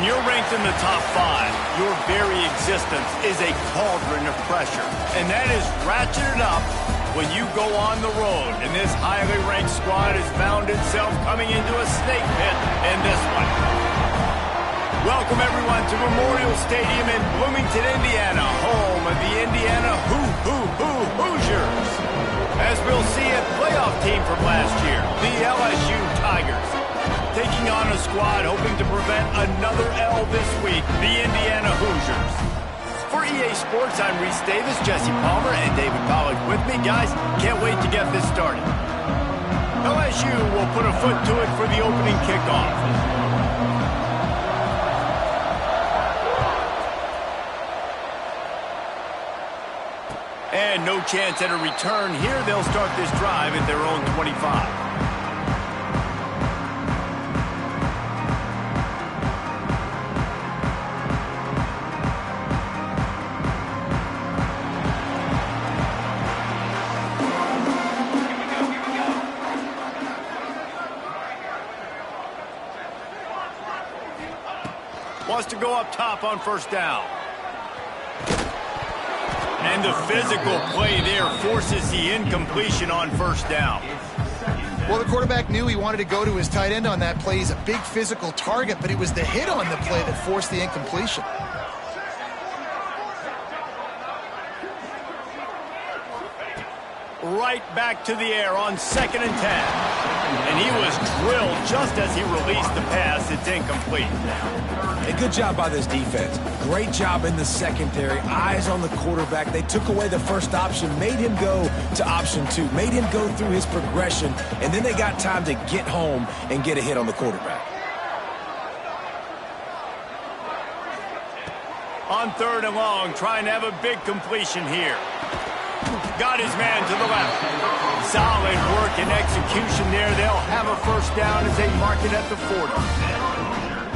When you're ranked in the top 5, your very existence is a cauldron of pressure. And that is ratcheted up when you go on the road. And this highly ranked squad has found itself coming into a snake pit in this one. Welcome, everyone, to Memorial Stadium in Bloomington, Indiana, home of the Indiana Hoosiers. As we'll see, a playoff team from last year, the LSU Tigers, taking on a squad hoping to prevent another L this week, the Indiana Hoosiers. For EA Sports, I'm Reese Davis, Jesse Palmer, and David Pollack with me. Guys, can't wait to get this started. LSU will put a foot to it for the opening kickoff. And no chance at a return here. They'll start this drive at their own 25. Wants to go up top on first down. And the physical play there forces the incompletion on first down. Well, the quarterback knew he wanted to go to his tight end on that play. He's a big physical target, but it was the hit on the play that forced the incompletion. Right back to the air on 2nd and 10. And he was drilled just as he released the pass. It's incomplete. A good job by this defense. Great job in the secondary. Eyes on the quarterback. They took away the first option, made him go to option 2, made him go through his progression, and then they got time to get home and get a hit on the quarterback. On 3rd and long, trying to have a big completion here. Got his man to the left. Solid work and execution there. They'll have a first down as they mark it at the 40.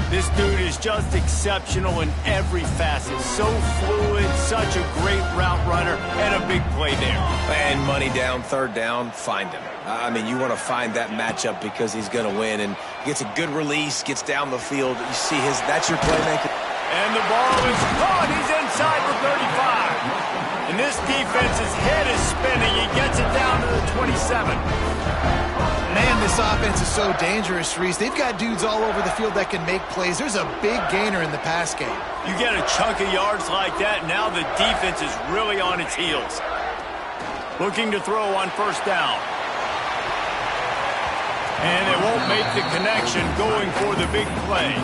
This dude is just exceptional in every facet. So fluid, such a great route runner, and a big play there. And money down, 3rd down, find him. I mean, you want to find that matchup because he's going to win, and gets a good release, gets down the field. You see that's your playmaker. And the ball is caught. He's inside the 35. And this defense's head is spinning. He gets it down to the 27. Man, this offense is so dangerous, Reese. They've got dudes all over the field that can make plays. There's a big gainer in the pass game. You get a chunk of yards like that, now the defense is really on its heels. Looking to throw on first down. And they won't make the connection, going for the big play.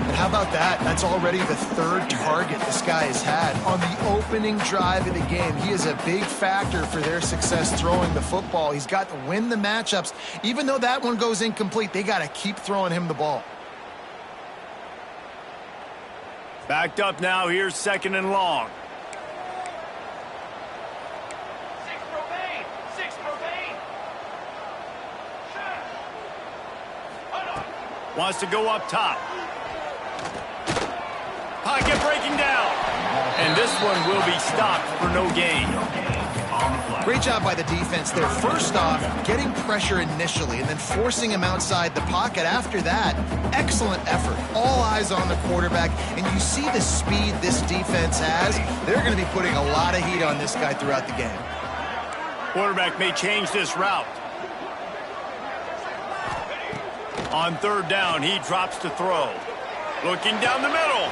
And how about that? That's already the 3rd target this guy has had on the opening drive of the game. He is a big factor for their success throwing the football. He's got to win the matchups. Even though that one goes incomplete, they got to keep throwing him the ball. Backed up now. Here's 2nd and long. Wants to go up top. Pocket breaking down. And this one will be stopped for no gain. Great job by the defense there. First off, getting pressure initially and then forcing him outside the pocket. After that, excellent effort. All eyes on the quarterback. And you see the speed this defense has. They're going to be putting a lot of heat on this guy throughout the game. Quarterback may change this route. On 3rd down, he drops to throw. Looking down the middle.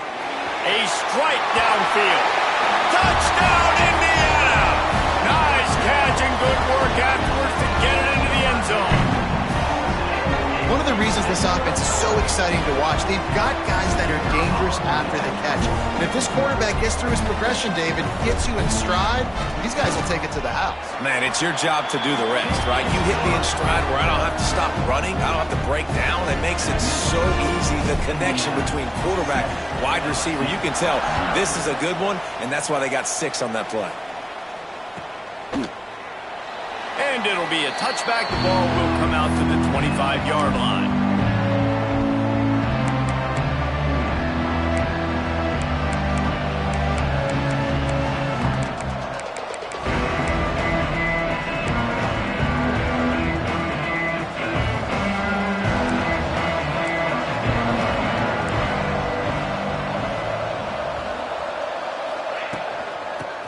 A strike downfield. Touchdown, Indiana! Nice catch and good work afterwards to get it into the end zone. One of the reasons this offense is so exciting to watch, they've got guys that are dangerous after the catch. And if this quarterback gets through his progression, David, gets you in stride, these guys will take it to the house. Man, it's your job to do the rest, right? You hit me in stride where I don't have to stop running. I don't have to break down. It makes it so easy. The connection between quarterback, wide receiver, you can tell this is a good one, and that's why they got 6 on that play. And it'll be a touchback. The ball will come out to the 25-yard line.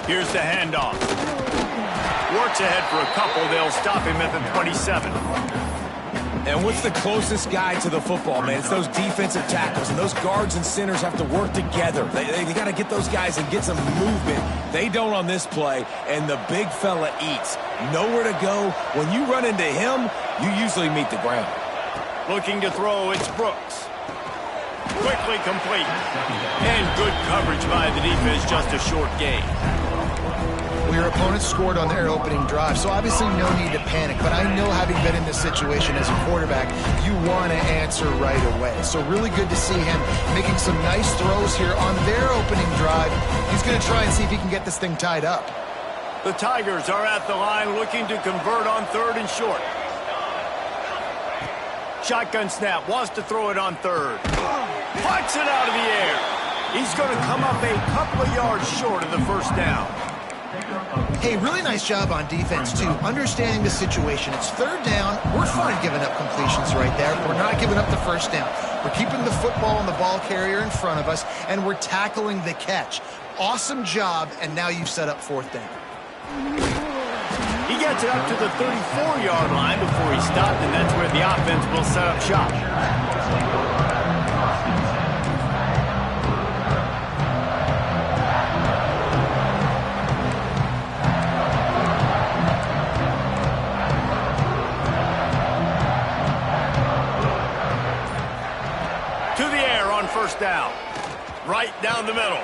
Here's the handoff. Works ahead for a couple. They'll stop him at the 27. And what's the closest guy to the football, man? It's those defensive tackles, and those guards and centers have to work together. They got to get those guys and get some movement. They don't on this play, and the big fella eats. Nowhere to go. When you run into him, you usually meet the ground. Looking to throw, it's Brooks. Quickly complete. And good coverage by the defense, just a short gain. Well, your opponent scored on their opening drive, so obviously no need to panic. But I know, having been in this situation as a quarterback, you want to answer right away. So really good to see him making some nice throws here on their opening drive. He's going to try and see if he can get this thing tied up. The Tigers are at the line looking to convert on 3rd and short. Shotgun snap, wants to throw it on 3rd. Puts it out of the air. He's going to come up a couple of yards short of the first down. Hey, really nice job on defense, too, understanding the situation. It's 3rd down. We're fine giving up completions right there. We're not giving up the first down. We're keeping the football and the ball carrier in front of us, and we're tackling the catch. Awesome job, and now you've set up 4th down. He gets it up to the 34-yard line before he stopped, and that's where the offense will set up shop. To the air on 1st down. Right down the middle.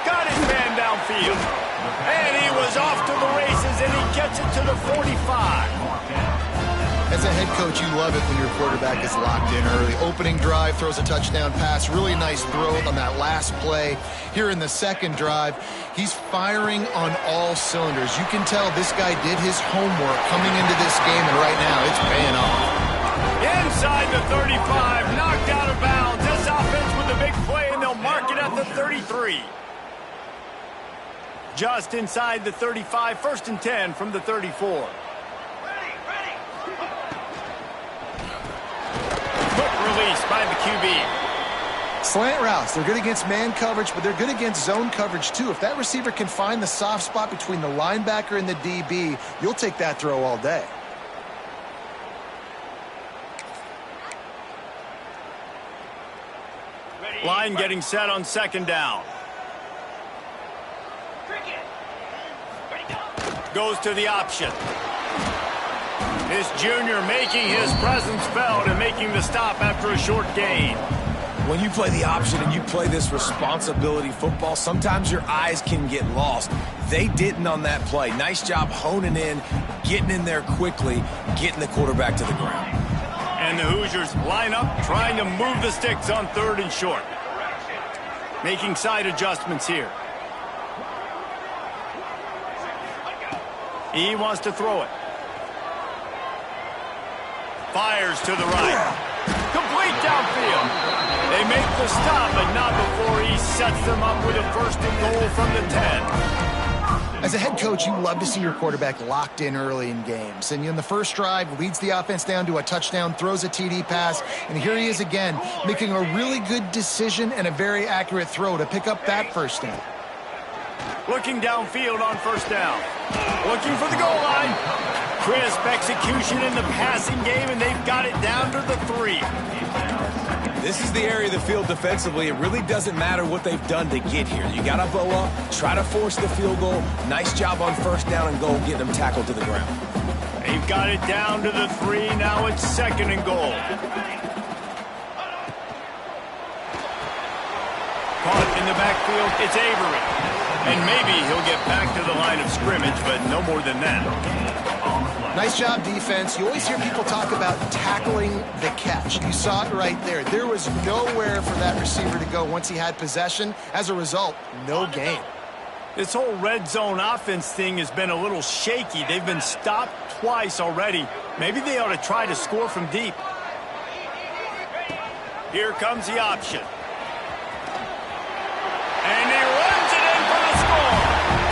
Got his man downfield. And he was off to the races, and he gets it to the 45. As a head coach, you love it when your quarterback is locked in early. Opening drive, throws a touchdown pass. Really nice throw on that last play. Here in the 2nd drive, he's firing on all cylinders. You can tell this guy did his homework coming into this game, and right now it's paying off. Inside the 35, knocked out of bounds. This offense with a big play, and they'll mark it at the 33. Just inside the 35, 1st and 10 from the 34. Quick release by the QB. Slant routes, they're good against man coverage, but they're good against zone coverage too. If that receiver can find the soft spot between the linebacker and the DB, you'll take that throw all day. Line getting set on 2nd down. Goes to the option. This junior making his presence felt and making the stop after a short gain. When you play the option and you play this responsibility football, sometimes your eyes can get lost. They didn't on that play. Nice job honing in, getting in there quickly, getting the quarterback to the ground. And the Hoosiers line up, trying to move the sticks on 3rd and short. Making side adjustments here. He wants to throw it. Fires to the right. Complete downfield. They make the stop, but not before he sets them up with a 1st and goal from the 10. As a head coach, you love to see your quarterback locked in early in games. And in the first drive, leads the offense down to a touchdown, throws a TD pass, and here he is again, making a really good decision and a very accurate throw to pick up that 1st down. Looking downfield on 1st down. Looking for the goal line. Crisp execution in the passing game, and they've got it down to the 3. This is the area of the field defensively. It really doesn't matter what they've done to get here. You got to bow up, try to force the field goal. Nice job on 1st down and goal, getting them tackled to the ground. They've got it down to the 3. Now it's 2nd and goal. Caught in the backfield, it's Avery. And maybe he'll get back to the line of scrimmage, but no more than that. Nice job, defense. You always hear people talk about tackling the catch. You saw it right there. There was nowhere for that receiver to go once he had possession. As a result, no gain. This whole red zone offense thing has been a little shaky. They've been stopped twice already. Maybe they ought to try to score from deep. Here comes the option. And he runs it in for the score.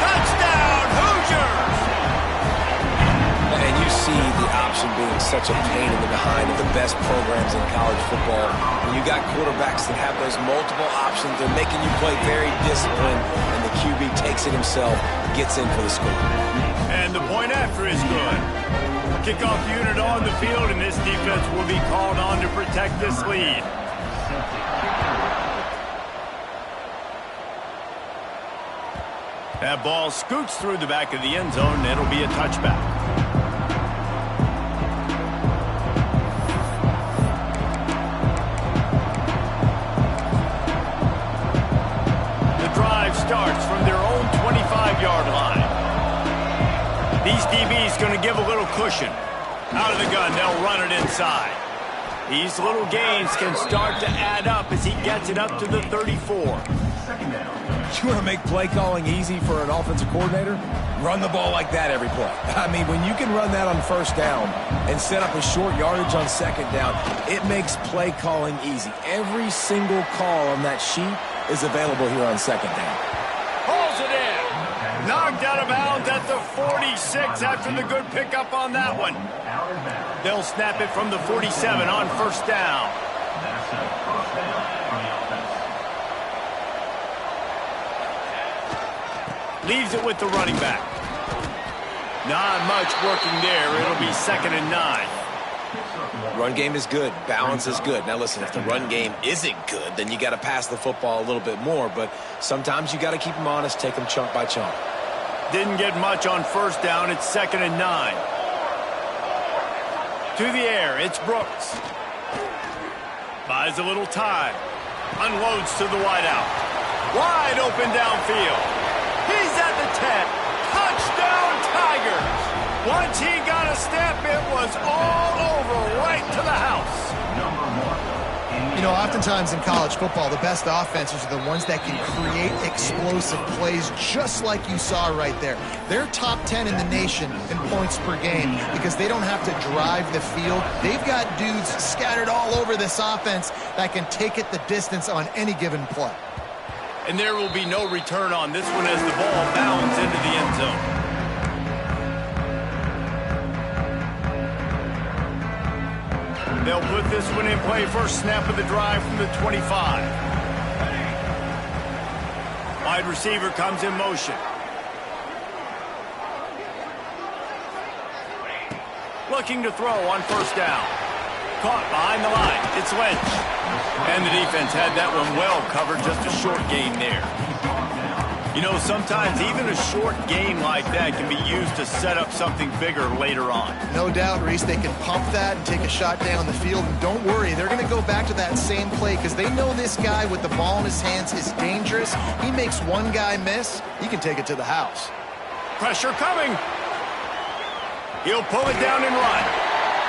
Touchdown, Hoosiers! And you see the option option being such a pain in the behind of the best programs in college football. When you got quarterbacks that have those multiple options, they're making you play very disciplined, and the QB takes it himself, gets in for the score. And the point after is good. Kickoff unit on the field, and this defense will be called on to protect this lead. That ball scoots through the back of the end zone, and it'll be a touchback. The drive starts from their own 25-yard line. These DBs going to give a little cushion. Out of the gun, they'll run it inside. These little gains can start to add up as he gets it up to the 34. You want to make play calling easy for an offensive coordinator? Run the ball like that every play. I mean, when you can run that on first down and set up a short yardage on second down, it makes play calling easy. Every single call on that sheet is available here on second down. Pulls it in. Knocked out of bounds at the 46 after the good pickup on that one. They'll snap it from the 47 on first down. Leaves it with the running back. Not much working there. It'll be 2nd and 9. Run game is good. Balance is good. Now listen, if the run game isn't good, then you got to pass the football a little bit more. But sometimes you got to keep them honest, take them chunk by chunk. Didn't get much on first down. It's 2nd and 9. To the air, it's Brooks. Buys a little time. Unloads to the wideout. Wide open downfield. He's at the 10. Touchdown, Tigers. Once he got a step, it was all over, right to the house. You know, oftentimes in college football, the best offenses are the ones that can create explosive plays just like you saw right there. They're top 10 in the nation in points per game because they don't have to drive the field. They've got dudes scattered all over this offense that can take it the distance on any given play. And there will be no return on this one as the ball bounds into the end zone. They'll put this one in play first snap of the drive from the 25. Wide receiver comes in motion. Looking to throw on first down. Caught behind the line. It's Lynch. And the defense had that one well covered, just a short gain there. You know, sometimes even a short gain like that can be used to set up something bigger later on. No doubt, Reese, they can pump that and take a shot down the field. And don't worry, they're going to go back to that same play because they know this guy with the ball in his hands is dangerous. He makes one guy miss, he can take it to the house. Pressure coming. He'll pull it down and run.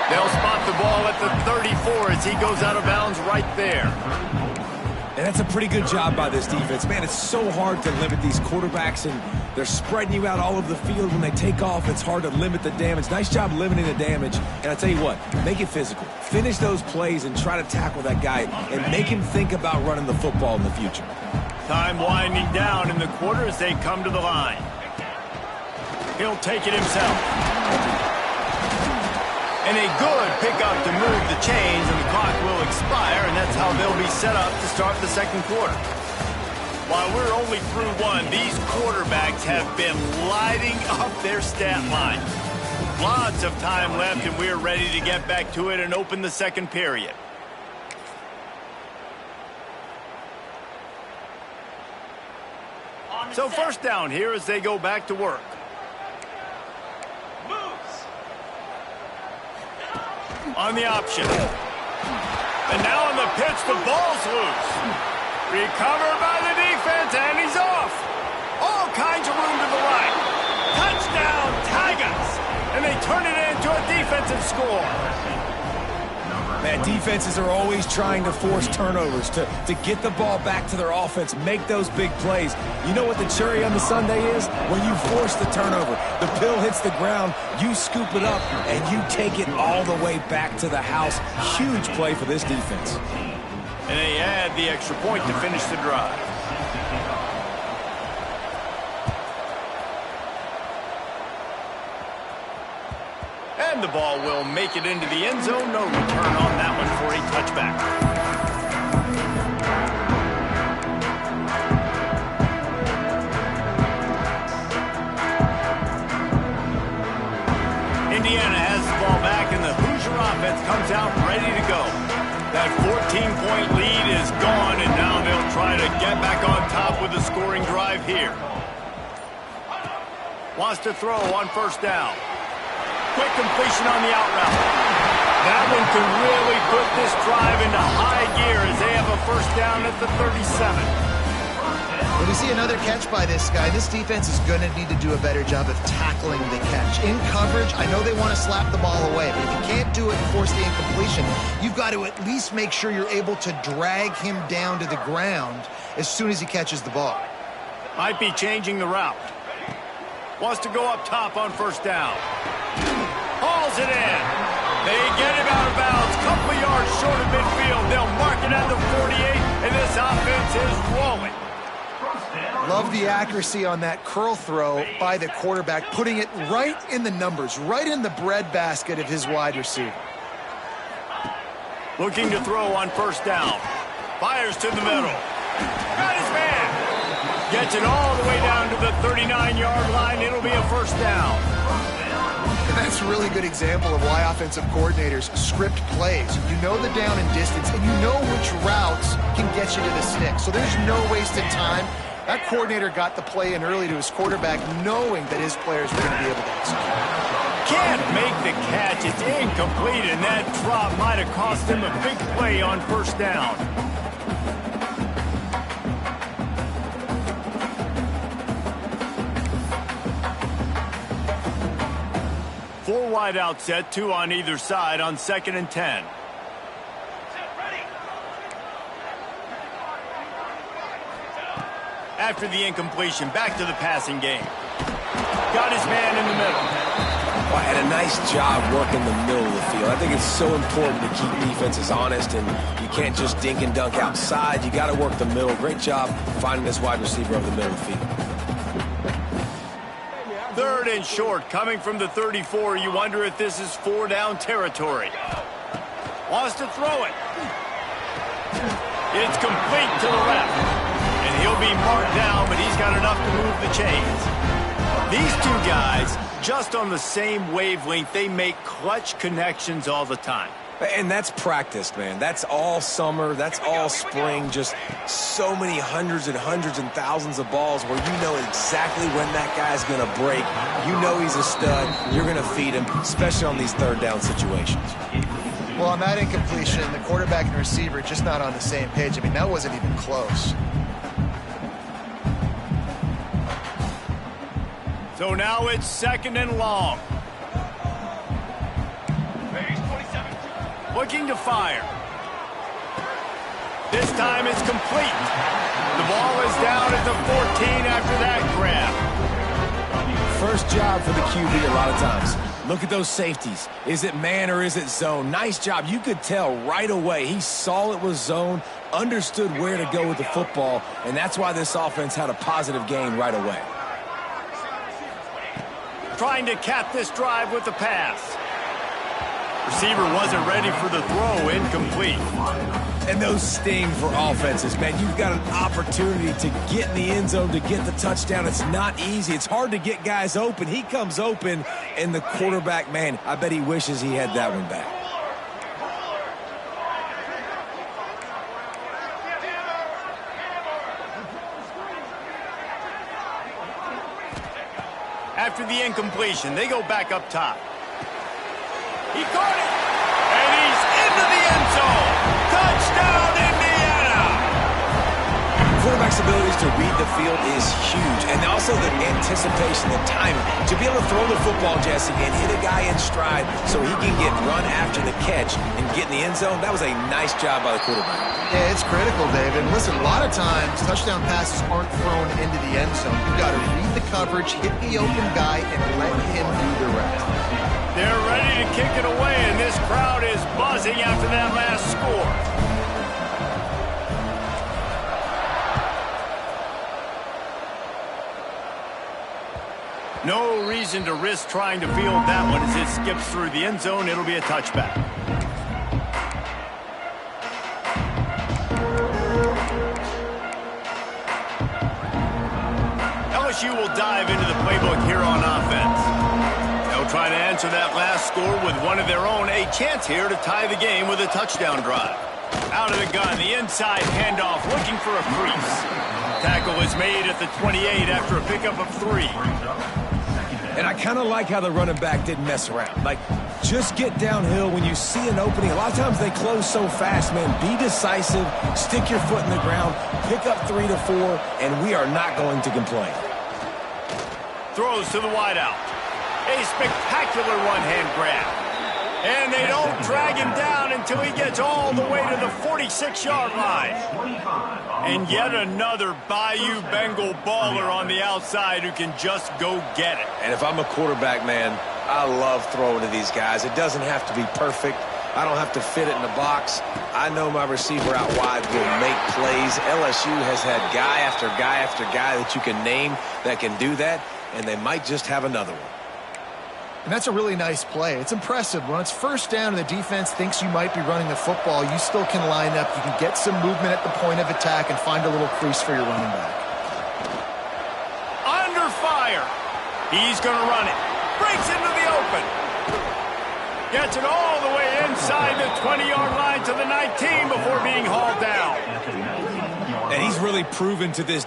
They'll spot the ball at the 34 as he goes out of bounds right there. And that's a pretty good job by this defense. Man, it's so hard to limit these quarterbacks, and they're spreading you out all over the field. When they take off, it's hard to limit the damage. Nice job limiting the damage. And I tell you what, make it physical. Finish those plays and try to tackle that guy and make him think about running the football in the future. Time winding down in the quarter as they come to the line. He'll take it himself. And a good pickup to move the chains, and the clock will expire, and that's how they'll be set up to start the second quarter. While we're only through one, these quarterbacks have been lighting up their stat line. Lots of time left, and we're ready to get back to it and open the second period. So first down here as they go back to work. On the option. And now on the pitch, the ball's loose. Recovered by the defense, and he's off. All kinds of room to the right. Touchdown, Tigers. And they turn it into a defensive score. Man, defenses are always trying to force turnovers to get the ball back to their offense, make those big plays. You know what the cherry on the sundae is? When you force the turnover, the pill hits the ground, you scoop it up, and you take it all the way back to the house. Huge play for this defense. And they add the extra point to finish the drive. And the ball will make it into the end zone. No return on that one for a touchback. Indiana has the ball back, and the Hoosier offense comes out ready to go. That 14-point lead is gone, and now they'll try to get back on top with a scoring drive here. Wants to throw on first down. Quick completion on the out route. That one can really put this drive into high gear as they have a first down at the 37. When we see another catch by this guy, this defense is going to need to do a better job of tackling the catch. In coverage, I know they want to slap the ball away, but if you can't do it and force the incompletion, you've got to at least make sure you're able to drag him down to the ground as soon as he catches the ball. Might be changing the route. Wants to go up top on first down. Hauls it in. They get him out of bounds. Couple of yards short of midfield. They'll mark it at the 48, and this offense is rolling. Love the accuracy on that curl throw by the quarterback, putting it right in the numbers, right in the breadbasket of his wide receiver. Looking to throw on first down. Fires to the middle. Got his man. Gets it all the way down to the 39-yard line. It'll be a first down. That's a really good example of why offensive coordinators script plays. You know the down and distance, and you know which routes can get you to the stick. So there's no wasted time. That coordinator got the play in early to his quarterback, knowing that his players were going to be able to execute. Can't make the catch. It's incomplete, and that drop might have cost him a big play on first down. Four wide out set, two on either side on 2nd and 10. After the incompletion, back to the passing game. Got his man in the middle. Well, and a nice job working the middle of the field. I think it's so important to keep defenses honest, and you can't just dink and dunk outside. You got to work the middle. Great job finding this wide receiver over the middle of the field. 3rd and short, coming from the 34. You wonder if this is 4-down territory. Wants to throw it. It's complete to the left. And he'll be marked down, but he's got enough to move the chains. These two guys, just on the same wavelength, they make clutch connections all the time. And that's practiced, man. That's all summer. That's all spring. Just so many hundreds and thousands of balls where you know exactly when that guy's going to break. You know he's a stud. You're going to feed him, especially on these 3rd down situations. Well, on that incompletion, the quarterback and receiver just not on the same page. I mean, that wasn't even close. So now it's 2nd and long. Looking to fire. This time it's complete. The ball is down at the 14 after that grab. First job for the QB a lot of times. Look at those safeties. Is it man or is it zone? Nice job. You could tell right away. He saw it was zone, understood where to go with the football, and that's why this offense had a positive gain right away. Trying to cap this drive with the pass. Receiver wasn't ready for the throw, incomplete. And those sting for offenses, man. You've got an opportunity to get in the end zone, to get the touchdown. It's not easy. It's hard to get guys open. He comes open, and the quarterback, man, I bet he wishes he had that one back. After the incompletion, they go back up top. He caught it, and he's into the end zone. Touchdown, Indiana! Quarterback's abilities to read the field is huge, and also the anticipation, the timing. To be able to throw the football, Jesse, and hit a guy in stride so he can get run after the catch and get in the end zone, that was a nice job by the quarterback. Yeah, it's critical, David. And listen, a lot of times touchdown passes aren't thrown into the end zone. You've got to read the coverage, hit the open guy, and let him do the rest. They're ready to kick it away, and this crowd is buzzing after that last score. No reason to risk trying to field that one as it skips through the end zone. It'll be a touchback. LSU will dive into the playbook here on offense. They'll try to answer that last score with one of their own. A chance here to tie the game with a touchdown drive. Out of the gun, the inside handoff, looking for a crease. Tackle is made at the 28 after a pickup of 3. And I kind of like how the running back didn't mess around. Like, just get downhill when you see an opening. A lot of times they close so fast, man. Be decisive, stick your foot in the ground, pick up 3 to 4, and we are not going to complain. Throws to the wideout. A spectacular one-hand grab. And they don't drag him down until he gets all the way to the 46-yard line. And yet another Bayou Bengal baller on the outside who can just go get it. And if I'm a quarterback, man, I love throwing to these guys. It doesn't have to be perfect. I don't have to fit it in the box. I know my receiver out wide will make plays. LSU has had guy after guy after guy that you can name that can do that, and they might just have another one. And that's a really nice play. It's impressive. When it's first down and the defense thinks you might be running the football, you still can line up. You can get some movement at the point of attack and find a little crease for your running back. Under fire. He's going to run it. Breaks into the open. Gets it all the way inside the 20-yard line to the 19 before being hauled down. And he's really proven to this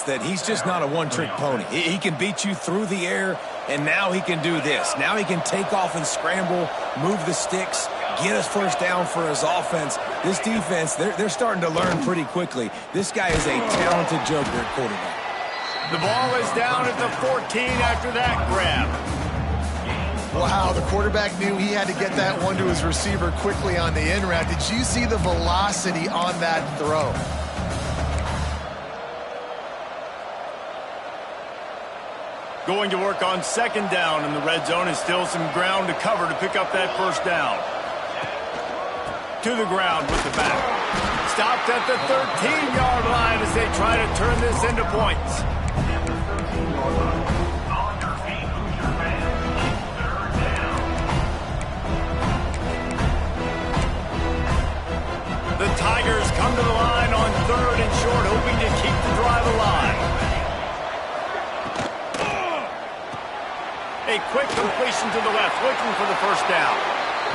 that he's just not a one-trick pony. He can beat you through the air, and now he can do this. Now he can take off and scramble, move the sticks, get us first down for his offense. This defense, they're starting to learn pretty quickly. This guy is a talented joker at quarterback. The ball is down at the 14 after that grab. Wow, the quarterback knew he had to get that one to his receiver quickly on the in route. Did you see the velocity on that throw? Going to work on second down in the red zone, and still some ground to cover to pick up that first down. To the ground with the back. Stopped at the 13-yard line as they try to turn this into points. The Tigers come to the line on 3rd and short, hoping to keep the drive alive. A quick completion to the left, looking for the first down.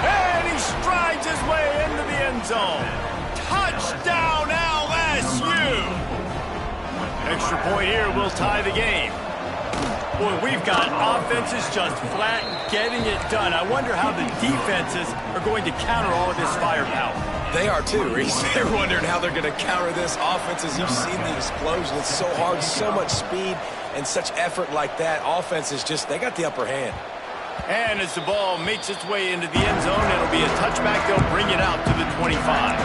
And he strides his way into the end zone. Touchdown, LSU! Extra point here will tie the game. Boy, we've got offenses just flat getting it done. I wonder how the defenses are going to counter all of this firepower. They are too, Reese. They're wondering how they're going to counter this offense. As you've seen the explosion, it's so hard, so much speed, and such effort like that. Offense is just, they got the upper hand. And as the ball makes its way into the end zone, it'll be a touchback. They'll bring it out to the 25.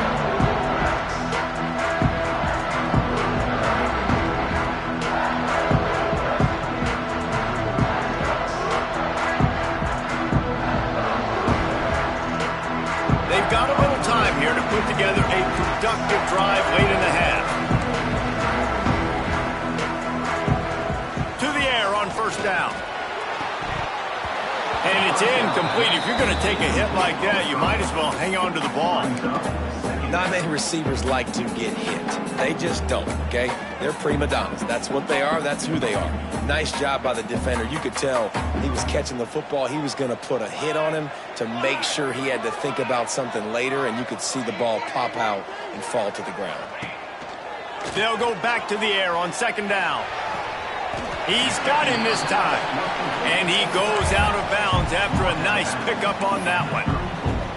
They've got a little time here to put together a productive drive late in the half. To the air on first down. And it's incomplete. If you're going to take a hit like that, you might as well hang on to the ball. Not many receivers like to get hit. They just don't, okay? They're prima donnas. That's what they are. That's who they are. Nice job by the defender. You could tell he was catching the football. He was going to put a hit on him to make sure he had to think about something later, and you could see the ball pop out and fall to the ground. They'll go back to the air on second down. He's got him this time. And he goes out of bounds after a nice pickup on that one.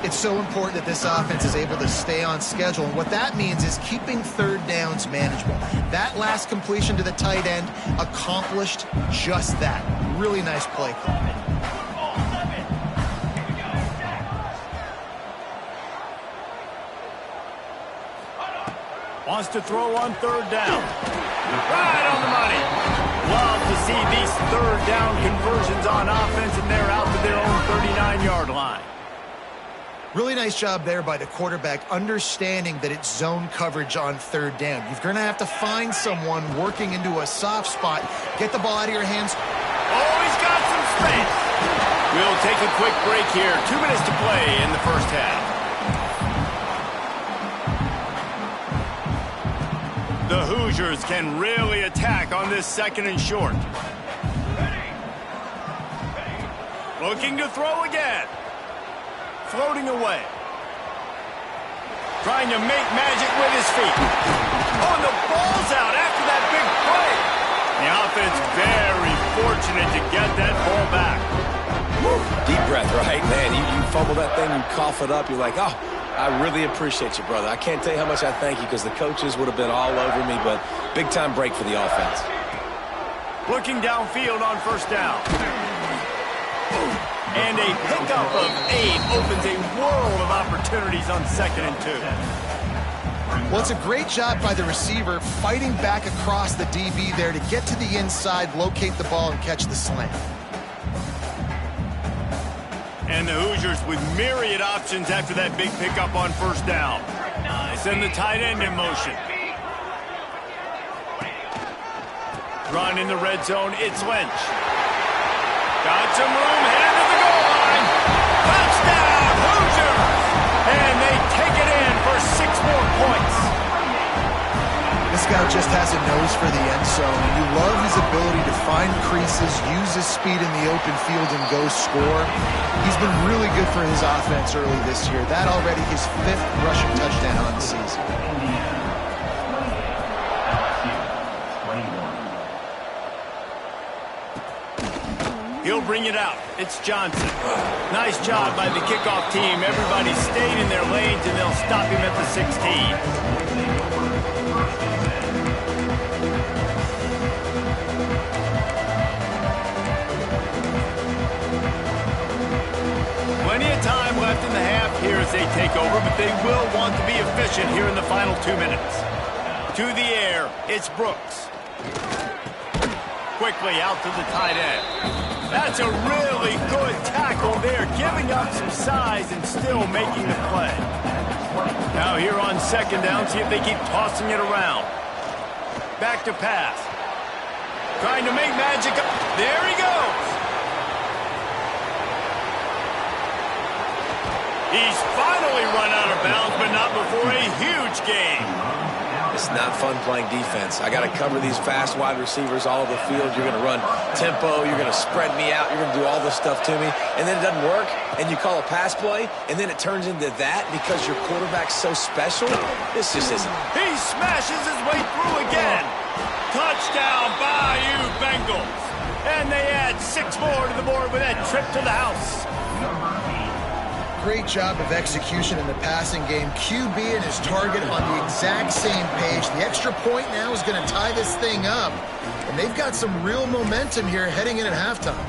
It's so important that this offense is able to stay on schedule. And what that means is keeping third downs manageable. That last completion to the tight end accomplished just that. Really nice play call. Wants to throw on third down. Right on the money. Love to see these third down conversions on offense, and they're out to their own 39-yard line. Really nice job there by the quarterback, understanding that it's zone coverage on third down. You're going to have to find someone working into a soft spot. Get the ball out of your hands. Oh, he's got some space. We'll take a quick break here. 2 minutes to play in the first half. The Hoosiers can really attack on this second and short. Looking to throw again. Floating away. Trying to make magic with his feet. Oh, and the ball's out after that big play. The offense very fortunate to get that ball back. Woo. Deep breath, right? Man, you fumble that thing, you cough it up, you're like, oh, I really appreciate you, brother. I can't tell you how much I thank you because the coaches would have been all over me, but big-time break for the offense. Looking downfield on first down. And a pickup of 8 opens a world of opportunities on 2nd and 2. Well, it's a great job by the receiver fighting back across the DB there to get to the inside, locate the ball, and catch the slant. And the Hoosiers with myriad options after that big pickup on first down. They send the tight end in motion. Run in the red zone, it's Lynch. Got some room, headed to the goal line. Touchdown, Hoosiers! And they take it in for 6 more points. This guy just has a nose for the end zone. You love his ability to find creases, use his speed in the open field, and go score. He's been really good for his offense early this year. That already his 5th rushing touchdown on the season. He'll bring it out. It's Johnson. Nice job by the kickoff team. Everybody stayed in their lanes, and they'll stop him at the 16. Plenty of time left in the half here as they take over, but they will want to be efficient here in the final 2 minutes. To the air, it's Brooks. Quickly out to the tight end. That's a really good tackle there, giving up some size and still making the play. Now here on 2nd down, see if they keep tossing it around. Back to pass. Trying to make magic. There he goes. He's finally run out of bounds, but not before a huge gain. It's not fun playing defense. I got to cover these fast wide receivers all over the field. You're going to run tempo. You're going to spread me out. You're going to do all this stuff to me. And then it doesn't work, and you call a pass play, and then it turns into that because your quarterback's so special. This just isn't. He smashes his way through again. Touchdown, Bayou Bengals. And they add 6 more to the board with that trip to the house. Great job of execution in the passing game. QB and his target on the exact same page. The extra point now is going to tie this thing up. And they've got some real momentum here heading in at halftime.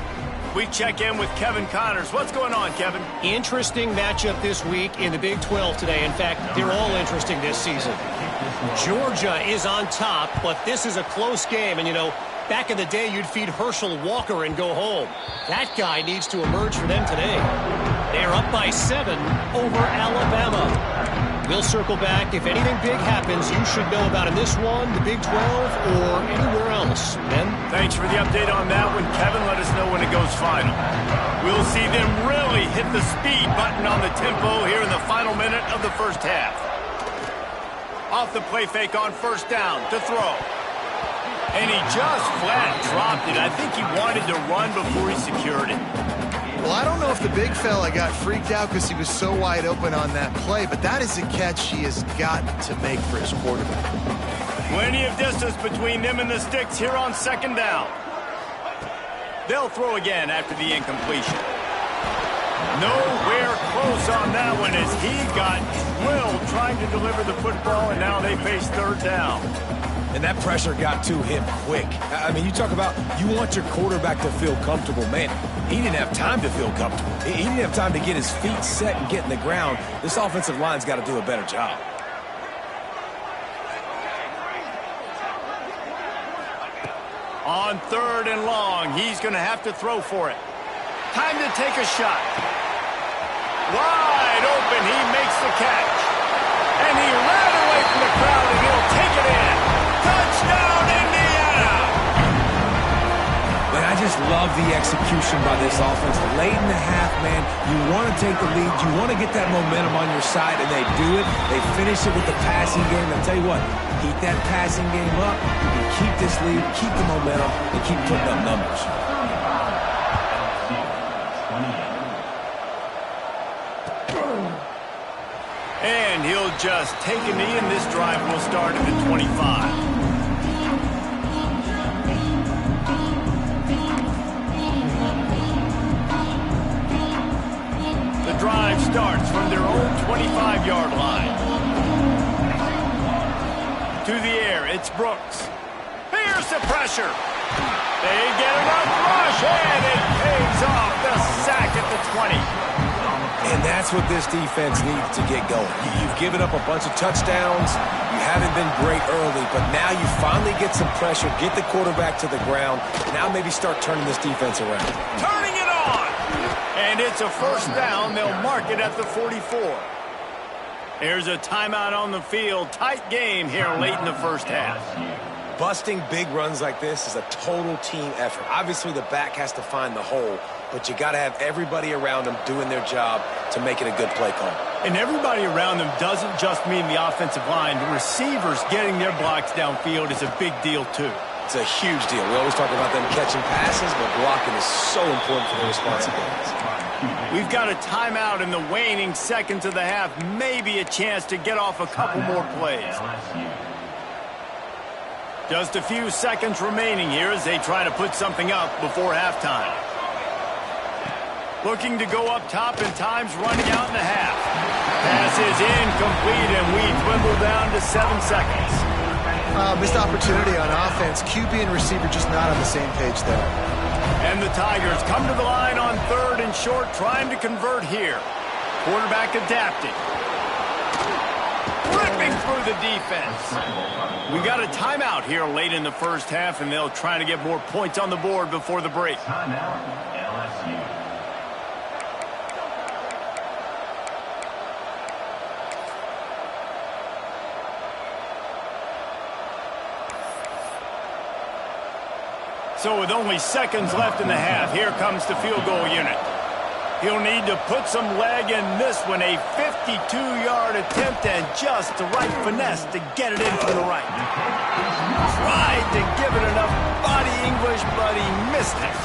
We check in with Kevin Connors. What's going on, Kevin? Interesting matchup this week in the Big 12 today. In fact, they're all interesting this season. Georgia is on top, but this is a close game. And, you know, back in the day, you'd feed Herschel Walker and go home. That guy needs to emerge for them today. They're up by 7 over Alabama. We'll circle back. If anything big happens, you should know about in this one, the Big 12, or anywhere else. Ben? Thanks for the update on that one, Kevin. Let us know when it goes final. We'll see them really hit the speed button on the tempo here in the final minute of the first half. Off the play fake on first down to throw. And he just flat dropped it. I think he wanted to run before he secured it. Well, I don't know if the big fella got freaked out because he was so wide open on that play, but that is a catch he has got to make for his quarterback. Plenty of distance between them and the sticks here on 2nd down. They'll throw again after the incompletion. Nowhere close on that one as he got drilled trying to deliver the football, and now they face 3rd down. And that pressure got to him quick. I mean, you talk about you want your quarterback to feel comfortable. Man, he didn't have time to feel comfortable. He didn't have time to get his feet set and get in the ground. This offensive line's got to do a better job. On 3rd and long, he's going to have to throw for it. Time to take a shot. Wide open, he makes the catch. And he ran away from the crowd, and he'll take it in. Touchdown, Indiana! Man, I just love the execution by this offense. Late in the half, man, you want to take the lead. You want to get that momentum on your side, and they do it. They finish it with the passing game. I'll tell you what, keep that passing game up. You can keep this lead, keep the momentum, and keep putting up numbers. And he'll just take a knee, and this drive will start at the 25. The drive starts from their own 25-yard line. To the air, it's Brooks. Here's the pressure. They get enough rush, and it pays off. The sack at the 20. And that's what this defense needs to get going. You've given up a bunch of touchdowns. You haven't been great early, but now you finally get some pressure, get the quarterback to the ground. Now maybe start turning this defense around. Turning it on! And it's a first down. They'll mark it at the 44. There's a timeout on the field. Tight game here late in the first half. Busting big runs like this is a total team effort. Obviously, the back has to find the hole, but you got to have everybody around them doing their job to make it a good play call. And everybody around them doesn't just mean the offensive line. The receivers getting their blocks downfield is a big deal, too. It's a huge deal. We always talk about them catching passes, but blocking is so important for their responsibilities. We've got a timeout in the waning seconds of the half. Maybe a chance to get off a couple more plays. Just a few seconds remaining here as they try to put something up before halftime. Looking to go up top, and time's running out in the half. Pass is incomplete, and we dwindle down to 7 seconds. Missed opportunity on offense. QB and receiver just not on the same page there. And the Tigers come to the line on 3rd and short, trying to convert here. Quarterback adapting. Ripping through the defense. We got a timeout here late in the first half, and they'll try to get more points on the board before the break. So with only seconds left in the half, here comes the field goal unit. He'll need to put some leg in this one, a 52-yard attempt, and just the right finesse to get it in from the right. Tried to give it enough body English, but he missed it.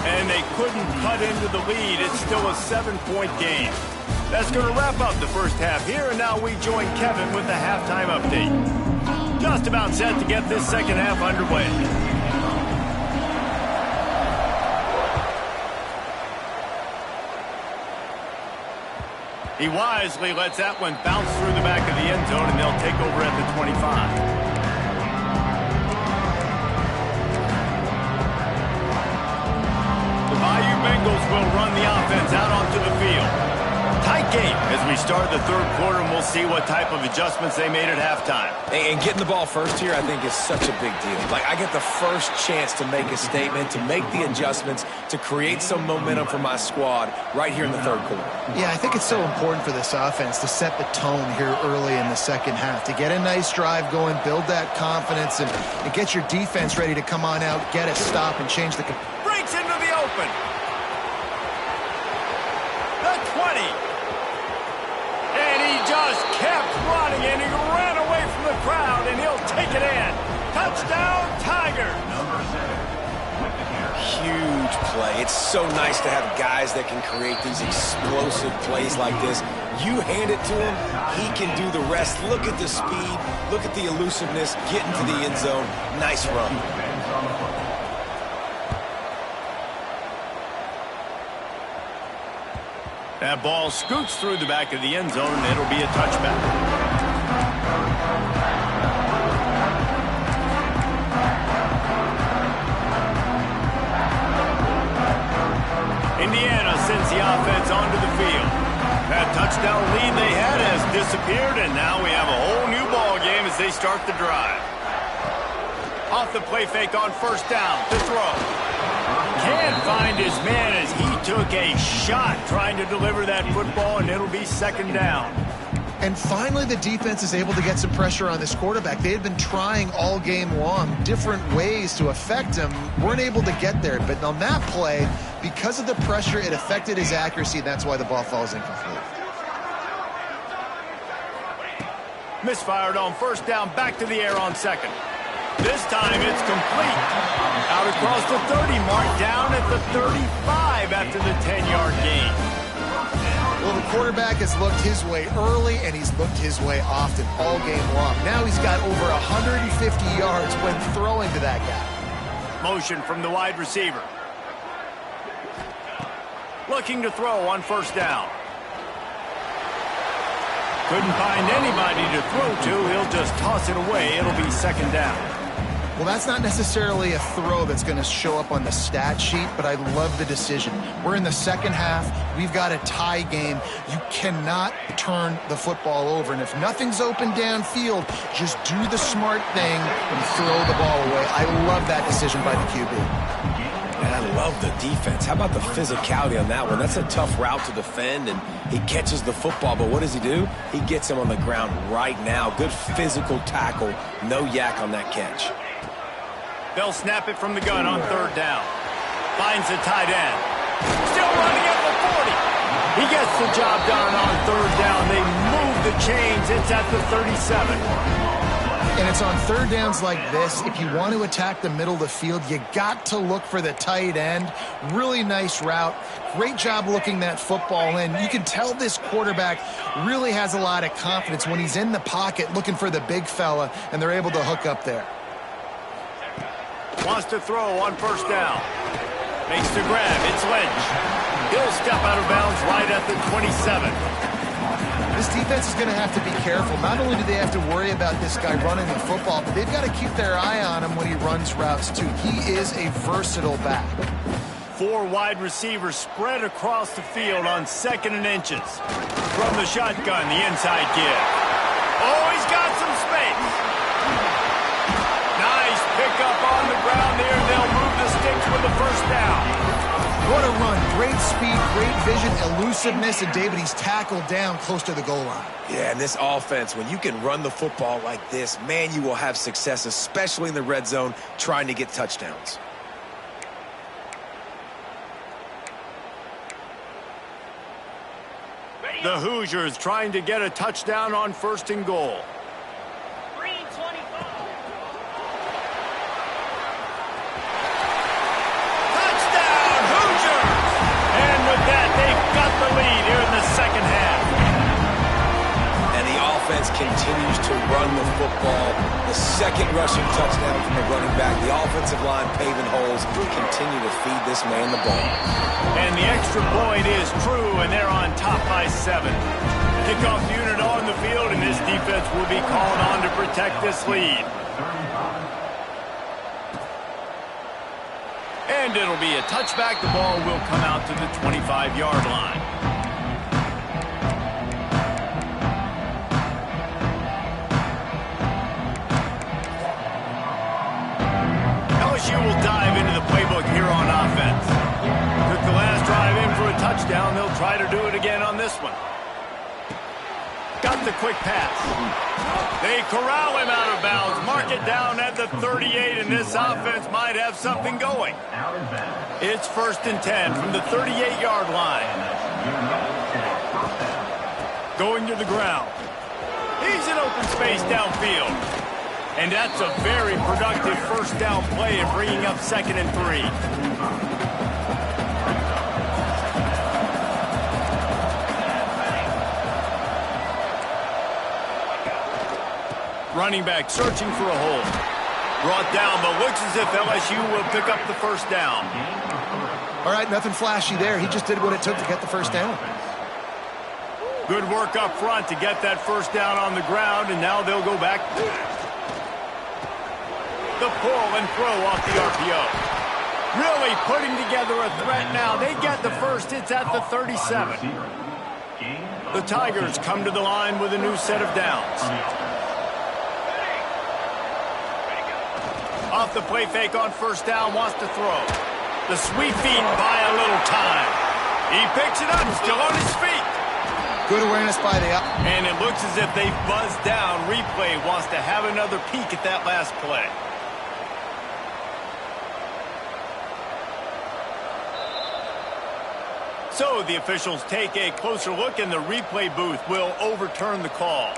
And they couldn't cut into the lead. It's still a 7-point game. That's going to wrap up the first half here, and now we join Kevin with the halftime update. Just about set to get this second half underway. He wisely lets that one bounce through the back of the end zone, and they'll take over at the 25. The Bayou Bengals will run the offense out onto the field. Tight game as we start the third quarter, and we'll see what type of adjustments they made at halftime. And getting the ball first here, I think, is such a big deal. Like, I get the first chance to make a statement, to make the adjustments, to create some momentum for my squad right here in the third quarter. Yeah, I think it's so important for this offense to set the tone here early in the second half, to get a nice drive going, build that confidence, and get your defense ready to come on out, get a stop, and change the... Breaks into the open. The 20. And he just kept running, and he ran away from the crowd, and he'll take it in. Touchdown, Tiger. Huge play. It's so nice to have guys that can create these explosive plays like this. You hand it to him, he can do the rest. Look at the speed. Look at the elusiveness. Get into the end zone. Nice run. That ball scoots through the back of the end zone, and it'll be a touchback. Indiana sends the offense onto the field. That touchdown lead they had has disappeared, and now we have a whole new ball game as they start the drive. Off the play fake on first down to throw. Can't find his man as he took a shot trying to deliver that football, and it'll be second down. And finally, the defense is able to get some pressure on this quarterback. They had been trying all game long different ways to affect him. Weren't able to get there. But on that play, because of the pressure, it affected his accuracy. That's why the ball falls incomplete. Misfired on first down, back to the air on second. This time it's complete. Out across the 30 mark, down at the 35 after the 10-yard gain. Well, the quarterback has looked his way early, and he's looked his way often all game long. Now he's got over 150 yards when throwing to that guy. Motion from the wide receiver. Looking to throw on first down. Couldn't find anybody to throw to. He'll just toss it away. It'll be second down. Well, that's not necessarily a throw that's going to show up on the stat sheet, but I love the decision. We're in the second half. We've got a tie game. You cannot turn the football over. And if nothing's open downfield, just do the smart thing and throw the ball away. I love that decision by the QB. And I love the defense. How about the physicality on that one? That's a tough route to defend, and he catches the football. But what does he do? He gets him on the ground right now. Good physical tackle. No yak on that catch. They'll snap it from the gun on third down. Finds the tight end. Still running at the 40. He gets the job done on third down. They move the chains. It's at the 37. And it's on third downs like this. If you want to attack the middle of the field, you got to look for the tight end. Really nice route. Great job looking that football in. You can tell this quarterback really has a lot of confidence when he's in the pocket looking for the big fella, and they're able to hook up there. Wants to throw on first down. Makes the grab. It's Lynch. He'll step out of bounds right at the 27. This defense is going to have to be careful. Not only do they have to worry about this guy running the football, but they've got to keep their eye on him when he runs routes too. He is a versatile back. 4 wide receivers spread across the field on second and inches. From the shotgun, the inside give. Oh, he's got some space. Nice pickup on the ground there. They'll move the sticks with the first down. What a run. Great speed, great vision, elusiveness, and David, he's tackled down close to the goal line. Yeah, and this offense, when you can run the football like this, man, you will have success, especially in the red zone, trying to get touchdowns. The Hoosiers trying to get a touchdown on first and goal. Continues to run the football. The second rushing touchdown from the running back. The offensive line paving holes. Continue to feed this man the ball. And the extra point is true, and they're on top by 7. Kickoff unit on the field, and this defense will be called on to protect this lead. And it'll be a touchback. The ball will come out to the 25-yard line. LSU will dive into the playbook here on offense. Took the last drive in for a touchdown. They'll try to do it again on this one. Got the quick pass. They corral him out of bounds. Mark it down at the 38, and this offense might have something going. It's first and 10 from the 38-yard line. Going to the ground. He's in open space downfield. And that's a very productive first down play and bringing up second and 3. Running back searching for a hole. Brought down, but looks as if LSU will pick up the first down. All right, nothing flashy there. He just did what it took to get the first down. Good work up front to get that first down on the ground, and now they'll go back. The pull and throw off the RPO. Really putting together a threat now. They get the first. It's at the 37. The Tigers come to the line with a new set of downs. Off the play fake on first down, wants to throw. The sweep feet buy a little time. He picks it up, still on his feet. Good awareness by the up. And it looks as if they've buzzed down. Replay wants to have another peek at that last play. So the officials take a closer look, and the replay booth will overturn the call.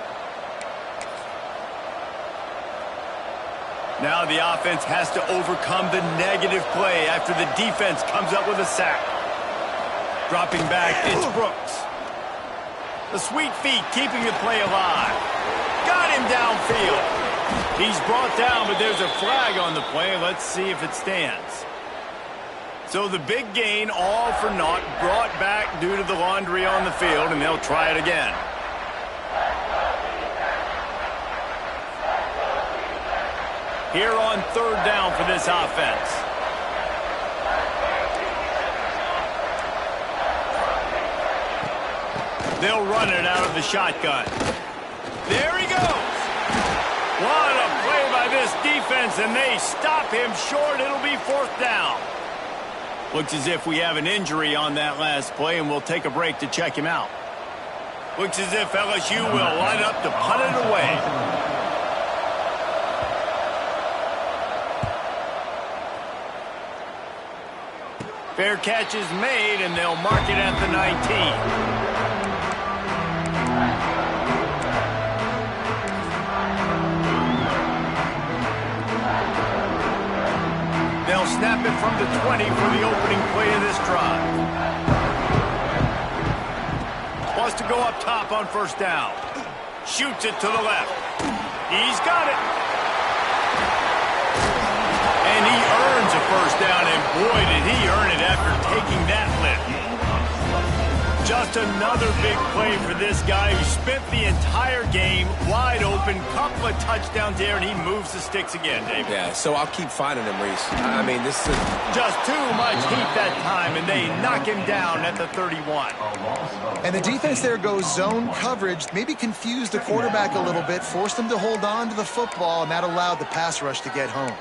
Now the offense has to overcome the negative play after the defense comes up with a sack. Dropping back, it's Brooks. The sweet feet keeping the play alive. Got him downfield. He's brought down, but there's a flag on the play. Let's see if it stands. So the big gain, all for naught, brought back due to the laundry on the field, and they'll try it again. Here on third down for this offense. They'll run it out of the shotgun. There he goes. What a play by this defense, and they stop him short. It'll be fourth down. Looks as if we have an injury on that last play, and we'll take a break to check him out. Looks as if LSU will line up to punt it away. Fair catch is made, and they'll mark it at the 19. They'll snap it from the 20 for the opening play of this drive. Wants to go up top on first down. Shoots it to the left. He's got it. And he earns a first down, and boy, did he earn it after taking that lift. Just another big play for this guy who spent the entire game wide open, couple of touchdowns there, and he moves the sticks again, David. Yeah, so I'll keep finding him, Reese. I mean, this is just too much heat that time, and they knock him down at the 31. And the defense there goes zone coverage, maybe confused the quarterback a little bit, forced him to hold on to the football, and that allowed the pass rush to get home.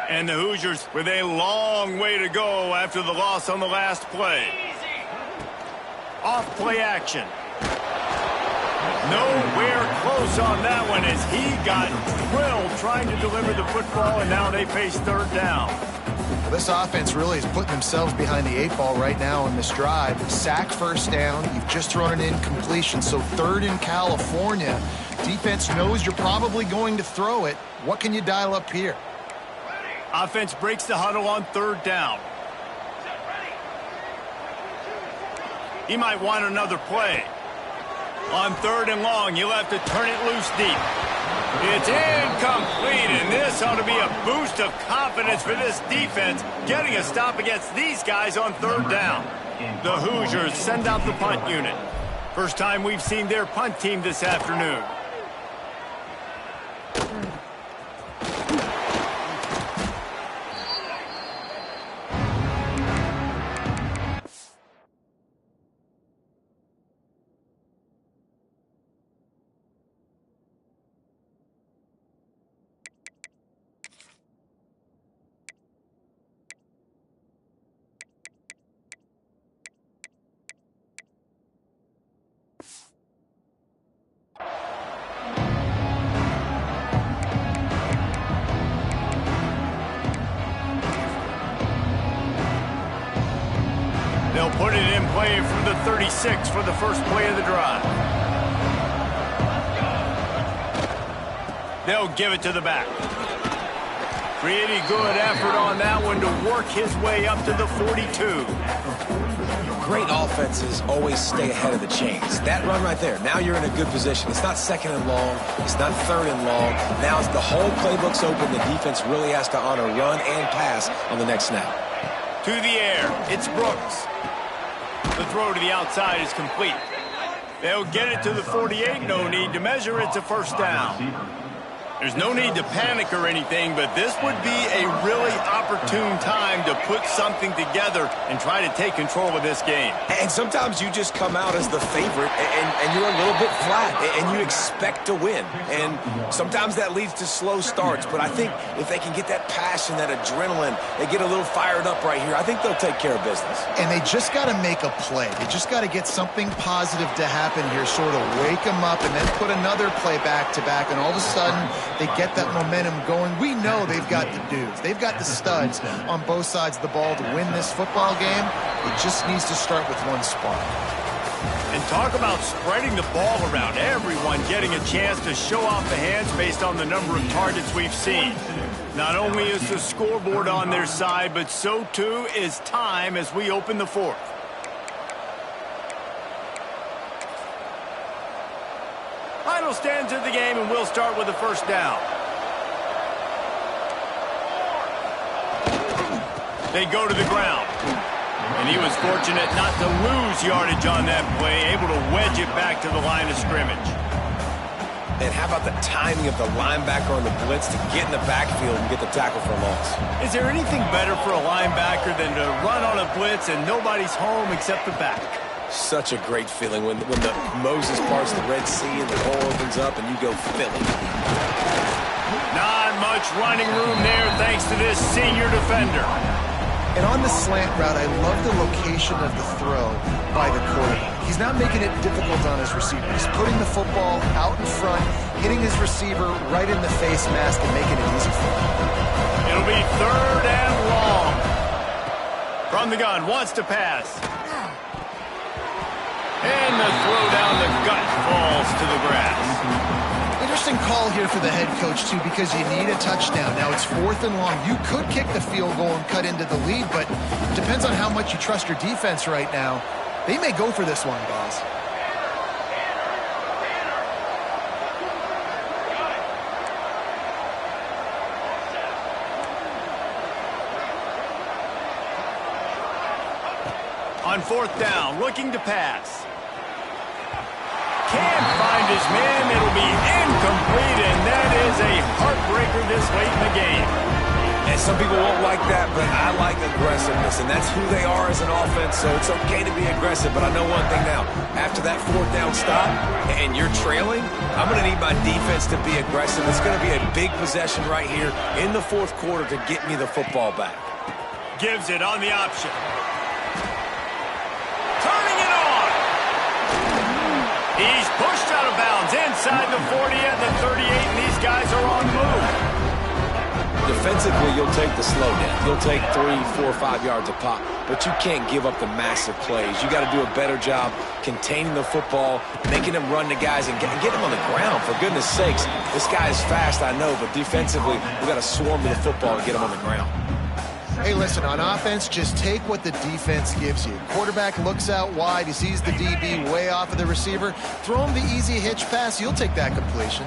And the Hoosiers with a long way to go after the loss on the last play. Off play action. Nowhere close on that one as he got drilled trying to deliver the football, and now they face third down. Well, this offense really is putting themselves behind the 8 ball right now in this drive. Sack first down. You've just thrown an incompletion, so third in California. Defense knows you're probably going to throw it. What can you dial up here? Offense breaks the huddle on third down. He might want another play. On third and long, he'll have to turn it loose deep. It's incomplete, and this ought to be a boost of confidence for this defense, getting a stop against these guys on third down. The Hoosiers send out the punt unit. First time we've seen their punt team this afternoon. They'll put it in play from the 36 for the first play of the drive. They'll give it to the back. Pretty good effort on that one to work his way up to the 42. great offenses always stay ahead of the chains. That run right there, now you're in a good position. It's not second and long. It's not third and long. Now the whole playbook's open. The defense really has to honor run and pass on the next snap. To the air, it's Brooks. The throw to the outside is complete. They'll get it to the 48. No need to measure. It's a first down. There's no need to panic or anything, but this would be a really opportune opportune time to put something together and try to take control of this game. And sometimes you just come out as the favorite, and you're a little bit flat, and you expect to win. And sometimes that leads to slow starts. But I think if they can get that passion, that adrenaline, they get a little fired up right here, I think they'll take care of business. And they just got to make a play. They just got to get something positive to happen here, sort of wake them up, and then put another play back-to-back, and all of a sudden they get that momentum going. We know they've got the dudes. They've got the studs on both sides of the ball to win this football game. It just needs to start with one spark. And talk about spreading the ball around. Everyone getting a chance to show off the hands based on the number of targets we've seen. Not only is the scoreboard on their side, but so too is time as we open the fourth. Final stands of the game, and we'll start with the first down. They go to the ground. And he was fortunate not to lose yardage on that play, able to wedge it back to the line of scrimmage. And how about the timing of the linebacker on the blitz to get in the backfield and get the tackle for a loss? Is there anything better for a linebacker than to run on a blitz and nobody's home except the back? Such a great feeling when the Moses parts the Red Sea and the hole opens up and you go Philly. Not much running room there thanks to this senior defender. And on the slant route, I love the location of the throw by the quarterback. He's not making it difficult on his receiver. He's putting the football out in front, hitting his receiver right in the face mask and making it easy for him. It'll be 3rd and long. From the gun, wants to pass. And the throw down the gut falls to the grass. Interesting call here for the head coach, too, because you need a touchdown. Now it's 4th and long. You could kick the field goal and cut into the lead, but it depends on how much you trust your defense right now. They may go for this one, guys. On 4th down, looking to pass. Can't find his man. It'll be incomplete, and that is a heartbreaker this late in the game. And some people won't like that, but I like aggressiveness, and that's who they are as an offense, so it's okay to be aggressive. But I know one thing now. After that 4th down stop and you're trailing, I'm going to need my defense to be aggressive. It's going to be a big possession right here in the 4th quarter to get me the football back. Gives it on the option. Turning it on. He's pushed out of bounds inside the 40 at the 38, and these guys are on the move. Defensively, you'll take the slow down. You'll take 3, 4, 5 yards a pop, but you can't give up the massive plays. You got to do a better job containing the football, making them run the guys, and get them on the ground. For goodness sakes, this guy is fast, I know, but defensively, we got to swarm to the football and get him on the ground. Hey, listen, on offense, just take what the defense gives you. Quarterback looks out wide. He sees the DB way off of the receiver. Throw him the easy hitch pass. You'll take that completion.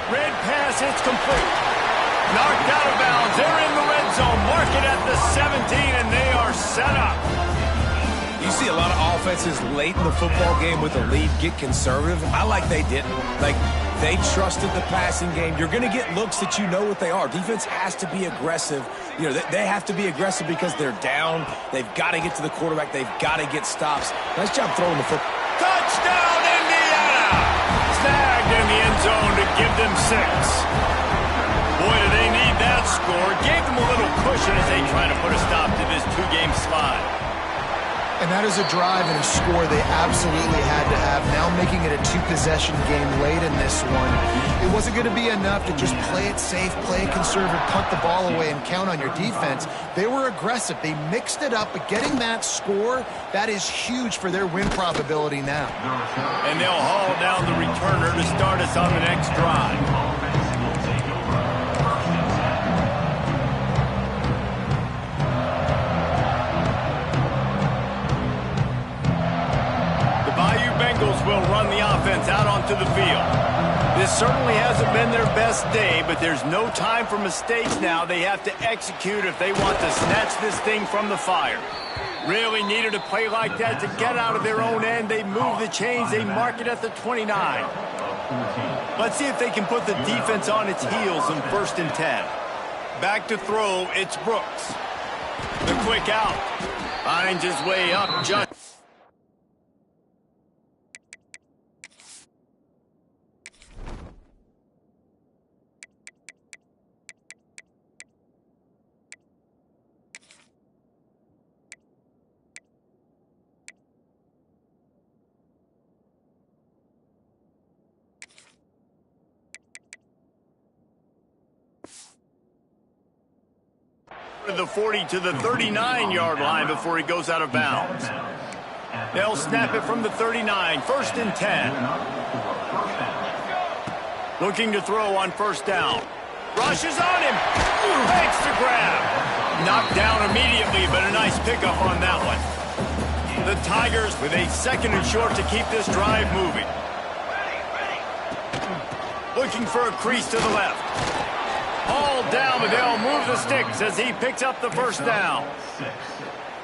Red pass, it's complete. Knocked out of bounds. They're in the red zone. Mark it at the 17, and they are set up. You see a lot of offenses late in the football game with a lead get conservative. I like they didn't. Like, they trusted the passing game. You're going to get looks that you know what they are. Defense has to be aggressive. You know, they have to be aggressive because they're down. They've got to get to the quarterback. They've got to get stops. Nice job throwing the football. Touchdown, Indiana! Snagged in the end zone to give them 6. Boy, do they need that score. Gave them a little cushion as they try to put a stop to this 2-game slide. And that is a drive and a score they absolutely had to have. Now making it a 2-possession game late in this one. It wasn't going to be enough to just play it safe, play it conservative, punt the ball away, and count on your defense. They were aggressive. They mixed it up, but getting that score, that is huge for their win probability now. And they'll haul down the returner to start us on the next drive. Will run the offense out onto the field. This certainly hasn't been their best day, but there's no time for mistakes now. They have to execute if they want to snatch this thing from the fire. Really needed a play like that to get out of their own end. They move the chains. They mark it at the 29. Let's see if they can put the defense on its heels in 1st and 10. Back to throw, it's Brooks. The quick out. Finds his way up just. The 40 to the 39-yard line before he goes out of bounds. They'll snap it from the 39, 1st and 10. Looking to throw on 1st down. Rushes on him. Makes the grab. Knocked down immediately, but a nice pickup on that one. The Tigers with a 2nd and short to keep this drive moving. Looking for a crease to the left. All down, but they'll move the sticks as he picks up the 1st down.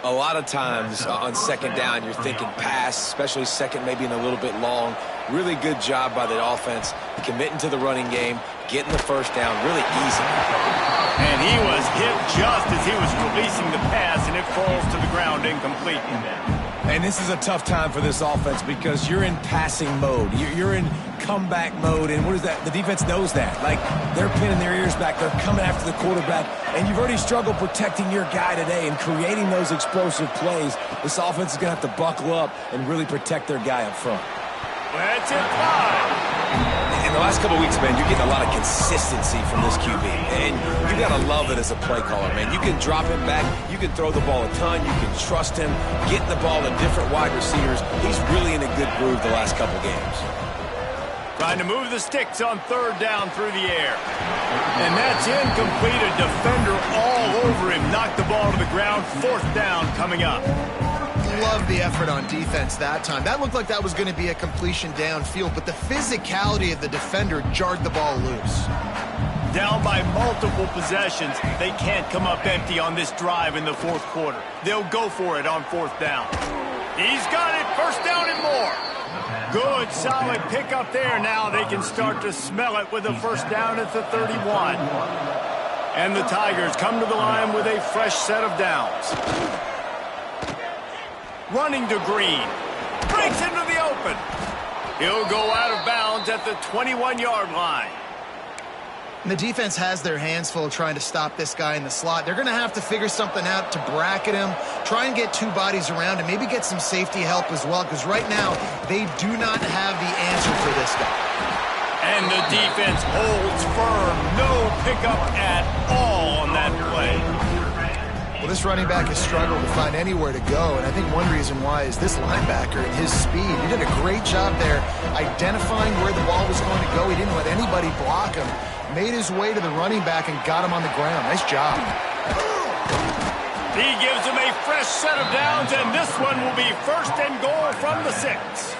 A lot of times on 2nd down, you're thinking pass, especially 2nd, maybe in a little bit long. Really good job by the offense, committing to the running game, getting the 1st down really easy. And he was hit just as he was releasing the pass, and it falls to the ground incomplete. And this is a tough time for this offense because you're in passing mode. You're in comeback mode, and what is that? The defense knows that. Like, they're pinning their ears back. They're coming after the quarterback, and you've already struggled protecting your guy today and creating those explosive plays. This offense is going to have to buckle up and really protect their guy up front. That's it, 5. In the last couple of weeks, man, you're getting a lot of consistency from this QB, and you got to love it as a play caller, man. You can drop him back, you can throw the ball a ton, you can trust him, getting the ball to different wide receivers. He's really in a good groove the last couple games. Trying to move the sticks on 3rd down through the air. And that's incomplete. A defender all over him. Knocked the ball to the ground. 4th down coming up. Love the effort on defense that time. That looked like that was going to be a completion downfield, but the physicality of the defender jarred the ball loose. Down by multiple possessions. They can't come up empty on this drive in the 4th quarter. They'll go for it on 4th down. He's got it. 1st down and more. Good, solid pickup there. Now they can start to smell it with a 1st down at the 31. And the Tigers come to the line with a fresh set of downs. Running to Green. Breaks into the open. He'll go out of bounds at the 21-yard line. And the defense has their hands full trying to stop this guy in the slot. They're going to have to figure something out to bracket him, try and get 2 bodies around him, maybe get some safety help as well, because right now they do not have the answer for this guy. And the defense holds firm. No pickup at all on that play. Well, this running back has struggled to find anywhere to go, and I think one reason why is this linebacker and his speed. He did a great job there identifying where the ball was going to go. He didn't let anybody block him. Made his way to the running back and got him on the ground. Nice job. He gives him a fresh set of downs, and this one will be 1st and goal from the 6.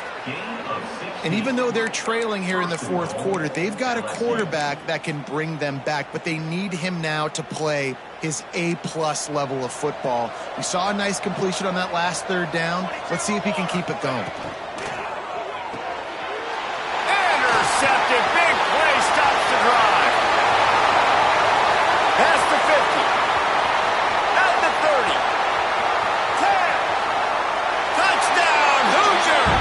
And even though they're trailing here in the 4th quarter, they've got a quarterback that can bring them back, but they need him now to play his A-plus level of football. We saw a nice completion on that last 3rd down. Let's see if he can keep it going. Intercepted. Big play. Stops the drive. Past the 50. At the 30. 10. Touchdown, Hoosiers.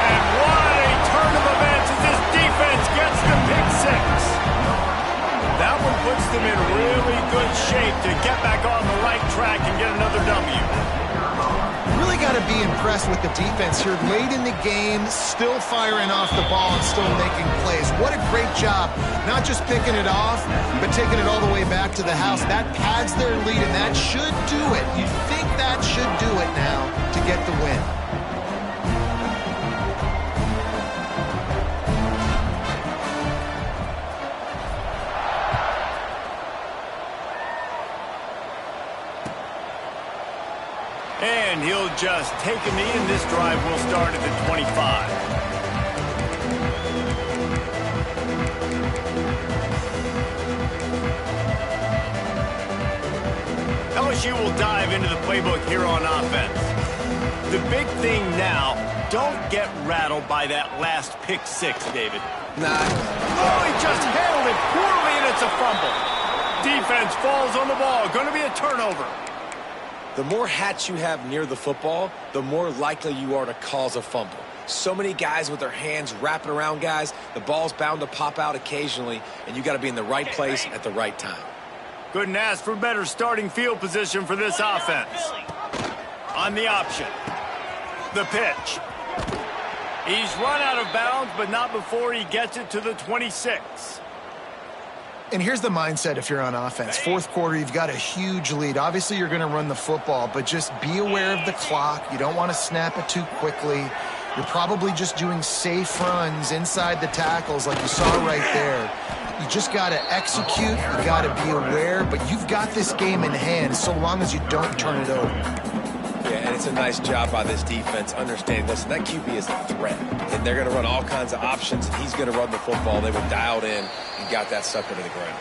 And what a turn of events as this defense gets the pick 6. That one puts them in really good shape to get back on the right track and get another W. Really got to be impressed with the defense here. Late in the game, still firing off the ball and still making plays. What a great job. Not just picking it off, but taking it all the way back to the house. That pads their lead, and that should do it. You think that should do it now to get the win. And he'll just take a knee, and this drive will start at the 25. LSU will dive into the playbook here on offense. The big thing now, don't get rattled by that last pick 6, David. Oh, he just handled it poorly, and it's a fumble. Defense falls on the ball. Going to be a turnover. The more hats you have near the football, the more likely you are to cause a fumble. So many guys with their hands wrapping around guys, the ball's bound to pop out occasionally, and you got to be in the right place at the right time. Couldn't ask for better starting field position for this offense. On the option. The pitch. He's run out of bounds, but not before he gets it to the 26. And here's the mindset if you're on offense. Fourth quarter, you've got a huge lead. Obviously, you're going to run the football, but just be aware of the clock. You don't want to snap it too quickly. You're probably just doing safe runs inside the tackles like you saw right there. You just got to execute. You got to be aware, but you've got this game in hand so long as you don't turn it over. Yeah, and it's a nice job by this defense understanding, listen, that QB is a threat, and they're going to run all kinds of options, and he's going to run the football. They were dialed in and got that sucker to the ground.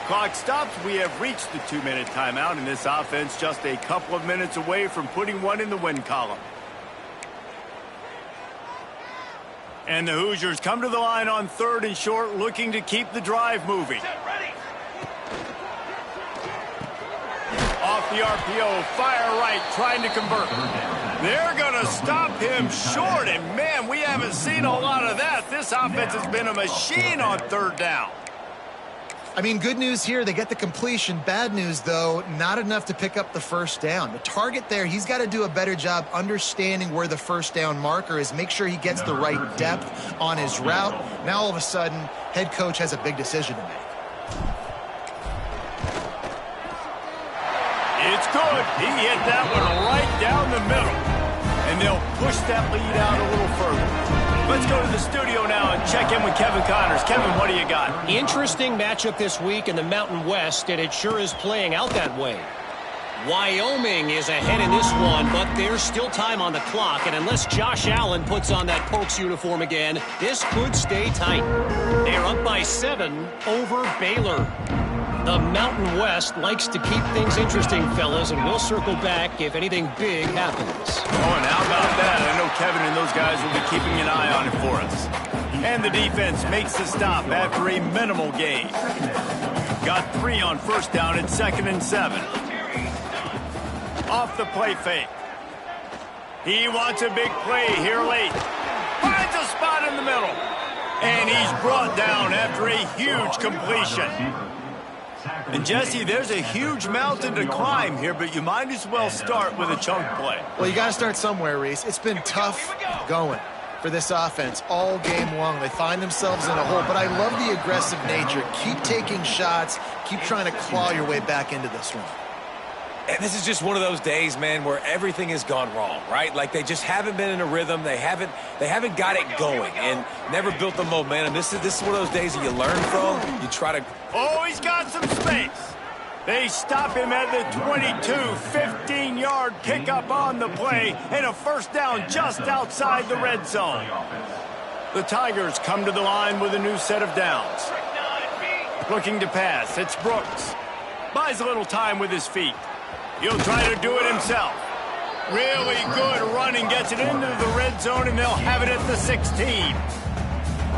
Clock stops. We have reached the 2-minute timeout, and this offense just a couple of minutes away from putting one in the win column. And the Hoosiers come to the line on 3rd and short, looking to keep the drive moving. Off the RPO, fire right, trying to convert. They're going to stop him short, and man, we haven't seen a lot of that. This offense has been a machine on 3rd down. I mean, good news here, they get the completion. Bad news, though, not enough to pick up the first down. The target there, he's got to do a better job understanding where the first down marker is, make sure he gets the right depth on his route. Now, all of a sudden, head coach has a big decision to make. It's good. He hit that one right down the middle. And they'll push that lead out a little further. Let's go to the studio now and check in with Kevin Connors. Kevin, what do you got? Interesting matchup this week in the Mountain West, and it sure is playing out that way. Wyoming is ahead in this one, but there's still time on the clock, and unless Josh Allen puts on that Pokes uniform again, this could stay tight. They're up by 7 over Baylor. The Mountain West likes to keep things interesting, fellas, and we'll circle back if anything big happens. Oh, and how about that? I know Kevin and those guys will be keeping an eye on it for us. And the defense makes the stop after a minimal gain. Got 3 on first down at 2nd and 7. Off the play fake. He wants a big play here late. Finds a spot in the middle. And he's brought down after a huge completion. And, Jesse, there's a huge mountain to climb here, but you might as well start with a chunk play. Well, you got to start somewhere, Reese. It's been tough going for this offense all game long. They find themselves in a hole, but I love the aggressive nature. Keep taking shots. Keep trying to claw your way back into this one. And this is just one of those days, man, where everything has gone wrong, right? Like they just haven't been in a rhythm. They haven't got it going and never built the momentum. This is one of those days that you learn from. You try to. Oh, he's got some space. They stop him at the 22, 15-yard pickup on the play, and a first down just outside the red zone. The Tigers come to the line with a new set of downs. Looking to pass, it's Brooks. Buys a little time with his feet. He'll try to do it himself. Really good running, gets it into the red zone, and they'll have it at the 16.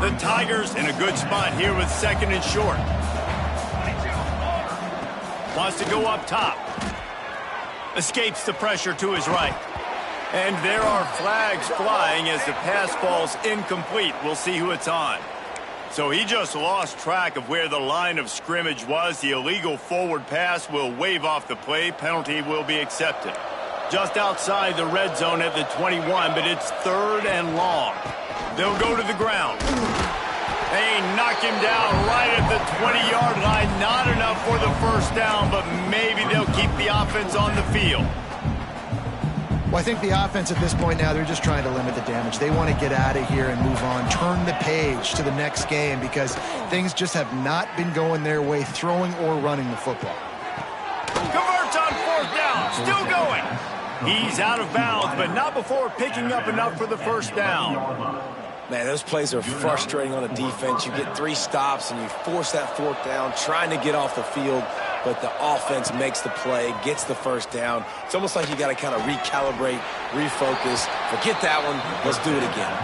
The Tigers in a good spot here with 2nd and short. Wants to go up top. Escapes the pressure to his right. And there are flags flying as the pass falls incomplete. We'll see who it's on. So he just lost track of where the line of scrimmage was. The illegal forward pass will wave off the play. Penalty will be accepted. Just outside the red zone at the 21, but it's 3rd and long. They'll go to the ground. They knock him down right at the 20-yard line. Not enough for the first down, but maybe they'll keep the offense on the field. Well, I think the offense at this point now, they're just trying to limit the damage. They want to get out of here and move on, turn the page to the next game because things just have not been going their way, throwing or running the football. Converts on 4th down, still going. He's out of bounds, but not before picking up enough for the first down. Man, those plays are frustrating on the defense. You get 3 stops and you force that 4th down, trying to get off the field, but the offense makes the play, gets the first down. It's almost like you got to kind of recalibrate, refocus. Forget that one. Let's do it again.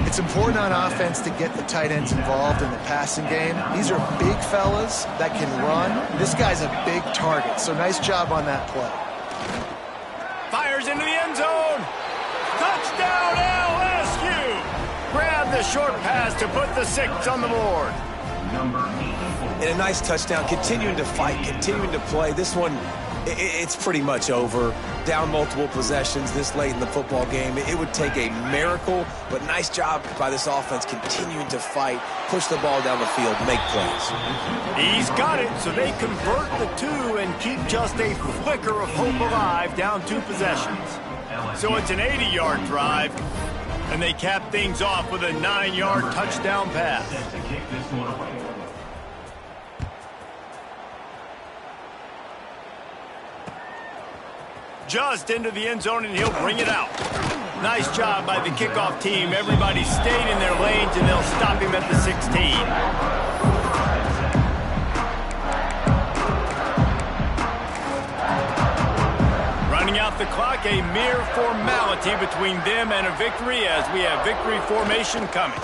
It's important on offense to get the tight ends involved in the passing game. These are big fellas that can run. This guy's a big target, so nice job on that play. Fires into the end zone. Touchdown, LSU. Grab the short pass to put the 6 on the board. And a nice touchdown, continuing to fight, continuing to play. This one, it's pretty much over. Down multiple possessions this late in the football game. It would take a miracle, but nice job by this offense continuing to fight, push the ball down the field, make plays. He's got it, so they convert the 2 and keep just a flicker of hope alive down 2 possessions. So it's an 80-yard drive, and they cap things off with a 9-yard touchdown pass. Just into the end zone, and he'll bring it out. Nice job by the kickoff team. Everybody stayed in their lanes, and they'll stop him at the 16. Running out the clock, a mere formality between them and a victory as we have victory formation coming.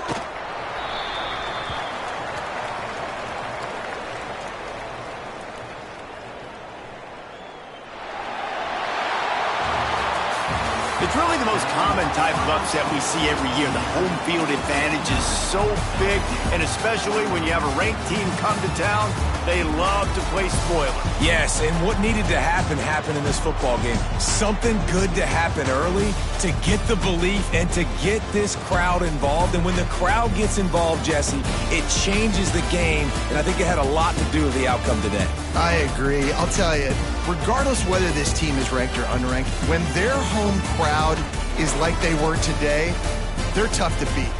It's really the most common type of upset we see every year. The home field advantage is so big, and especially when you have a ranked team come to town, they love to play spoiler. Yes, and what needed to happen happened in this football game. Something good to happen early to get the belief and to get this crowd involved. And when the crowd gets involved, Jesse, it changes the game, and I think it had a lot to do with the outcome today. I agree. I'll tell you, regardless whether this team is ranked or unranked, when their home crowd is like they were today, they're tough to beat,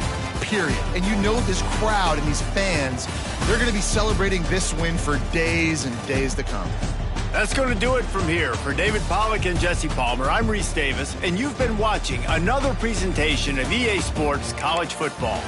period. And you know this crowd and these fans, they're going to be celebrating this win for days and days to come. That's going to do it from here. For David Pollack and Jesse Palmer, I'm Reese Davis, and you've been watching another presentation of EA Sports College Football.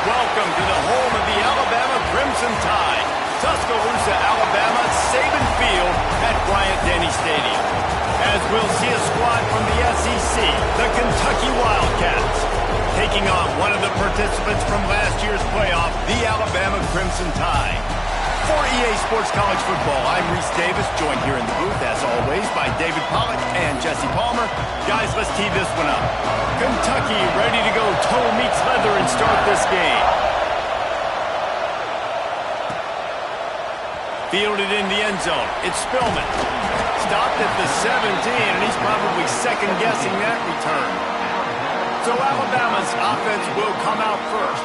Welcome to the home of the Alabama Crimson Tide, Tuscaloosa, Alabama, Saban Field at Bryant-Denny Stadium. As we'll see a squad from the SEC, the Kentucky Wildcats, taking on one of the participants from last year's playoff, the Alabama Crimson Tide. For EA Sports College Football, I'm Reese Davis, joined here in the booth, as always, by David Pollack and Jesse Palmer. Guys, let's tee this one up. Kentucky ready to go toe meets leather and start this game. Fielded in the end zone. It's Spillman. Stopped at the 17, and he's probably second-guessing that return. So Alabama's offense will come out first.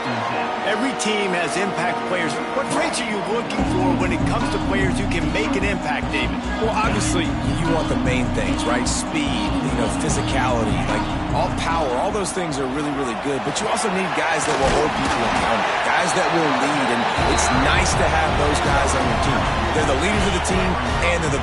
Every team has impact players. What traits are you looking for when it comes to players who can make an impact, David? Well, obviously, you want the main things, right? Speed, physicality, like all power, all those things are really, really good. But you also need guys that will hold people accountable, guys that will lead. And it's nice to have those guys on your team. They're the leaders of the team, and they're the best.